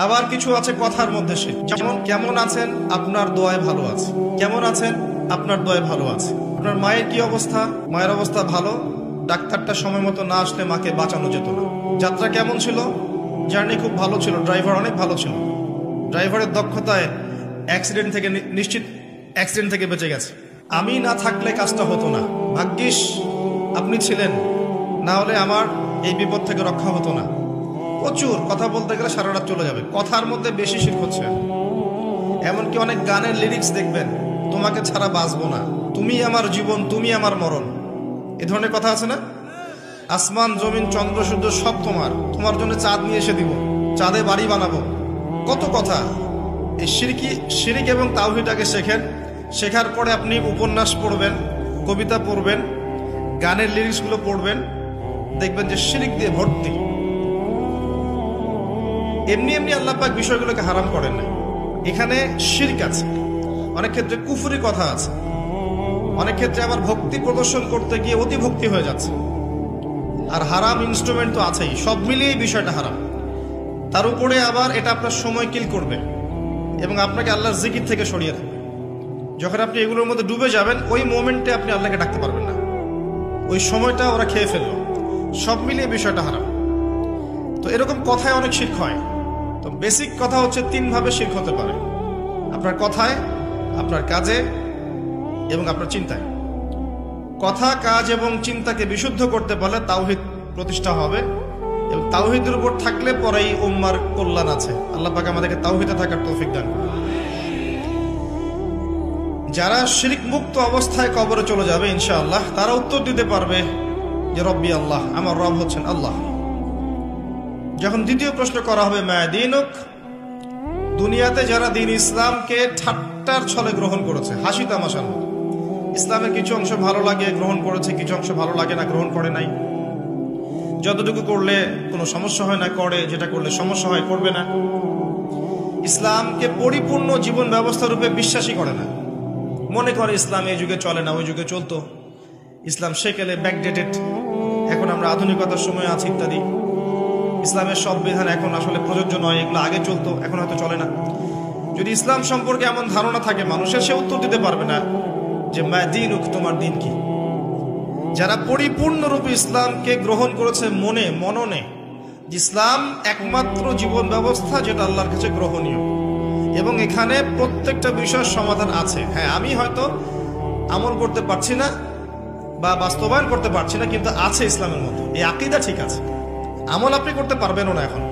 আবার কিছু আছে কথার মধ্যে শিরক। যেমন কেমন আছেন, আপনার দোয়ায় ভালো আছে। কেমন আছেন, আপনার দোয়ায় ভালো আছে। আপনার মায়ের কি অবস্থা, মায়ের অবস্থা ভালো, ডাক্তারটা সময় মতো না আসলে মাকে বাঁচানো যেত না। যাত্রা কেমন ছিল, জার্নি খুব ভালো ছিল, ড্রাইভার অনেক ভালো ছিল, ড্রাইভারের দক্ষতায় অ্যাক্সিডেন্ট থেকে নিশ্চিত অ্যাক্সিডেন্ট থেকে বেঁচে গেছে। আমি না থাকলে কাজটা হতো না, ভাগ্যিস আপনি ছিলেন, না হলে আমার এই বিপদ থেকে রক্ষা হতো না। প্রচুর কথা বলতে গেলে সারা রাত চলে যাবে। কথার মধ্যে বেশি শিরক হচ্ছে। এমনকি অনেক গানের লিরিক্স দেখবেন, তোমাকে ছাড়া বাঁচবো না, তুমি আমার জীবন, তুমি আমার মরণ, এ ধরনের কথা আছে না? আসমান জমিন চন্দ্র সূর্য সব তোমার, তোমার জন্য চাঁদ নিয়ে এসে দিব, চাঁদে বাড়ি বানাবো, কত কথা। এই শিরিক এবং তাওহীদটাকে শেখেন। শেখার পরে আপনি উপন্যাস পড়বেন, কবিতা পড়বেন, গানের লিরিক্সগুলো পড়বেন, দেখবেন যে শিরিক দিয়ে ভর্তি। এমনি এমনি আল্লাহ পাক বিষয়গুলোকে হারাম করেন না, এখানে শিরক আছে, অনেক ক্ষেত্রে কুফরি কথা আছে, অনেক ক্ষেত্রে আবার ভক্তি প্রদর্শন করতে গিয়ে অতি ভক্তি হয়ে যাচ্ছে, আর হারাম ইনস্ট্রুমেন্ট তো আছেই। সব মিলিয়ে এই বিষয়টা হারাম। তার উপরে আবার এটা আপনার সময় কিল করবে এবং আপনাকে আল্লাহর জিকির থেকে সরিয়ে দেবে। যখন আপনি এগুলোর মধ্যে ডুবে যাবেন, ওই মোমেন্টে আপনি আল্লাহকে ডাকতে পারবেন না, ওই সময়টা ওরা খেয়ে ফেললো। সব মিলিয়ে বিষয়টা হারাম। তো এরকম কথায় অনেক শিরক হয়। তো বেসিক কথা হচ্ছে, তিনভাবে শিরক হতে পারে: আপনার কথায়, আপনার কাজে এবং আপনার চিন্তায়। কথা, কাজ এবং চিন্তাকে বিশুদ্ধ করতে পারলে তাওহীদ প্রতিষ্ঠা হবে, এবং তাওহীদের উপর থাকলে পরেই উম্মার কল্যাণ আছে। আল্লাহ পাক আমাদেরকে তাওহীদে থাকার তৌফিক দান করুন। যারা শিরক মুক্ত অবস্থায় কবরে চলে যাবে ইনশাআল্লাহ, তারা উত্তর দিতে পারবে যে রব্বি আল্লাহ, আমার রব হচ্ছেন আল্লাহ। যখন দ্বিতীয় প্রশ্ন করা হবে মা দীনুক, দুনিয়াতে যারা দিন ইসলামকে ঠাট্টার ছলে গ্রহণ করেছে, হাসি তামাশার মতো, ইসলামের কিছু অংশ ভালো লাগে গ্রহণ করেছে, কিছু অংশ ভালো লাগে না গ্রহণ করে নাই, যতটুকু করলে কোনো সমস্যা হয় না করে, যেটা করলে সমস্যা হয় করবে না, ইসলামকে পরিপূর্ণ জীবন ব্যবস্থা রূপে বিশ্বাসই করে না, মনে করে ইসলাম এই যুগে চলে না, ওই যুগে চলতো, ইসলাম সেকেলে ব্যাকডেটেড, এখন আমরা আধুনিকতার সময় আছি ইত্যাদি, ইসলামের সব বিধান এখন আসলে প্রযোজ্য নয়, এগুলো আগে চলতো এখন হয়তো চলে না। যদি ইসলাম সম্পর্কে এমন ধারণা থাকে মানুষের, সে উত্তর দিতে পারবে না যে মা দীনুক, তোমার দিন কি। যারা পরিপূর্ণরূপে ইসলামকে গ্রহণ করেছে মননে, ইসলাম একমাত্র জীবন ব্যবস্থা যেটা আল্লাহর কাছে গ্রহণীয়, এবং এখানে প্রত্যেকটা বিষয়ের সমাধান আছে। হ্যাঁ, আমি হয়তো আমল করতে পারছি না বা বাস্তবায়ন করতে পারছি না, কিন্তু আছে ইসলামের মধ্যে, এই আকীদা ঠিক আছে। আমল আপনি করতে পারবেনও না এখন।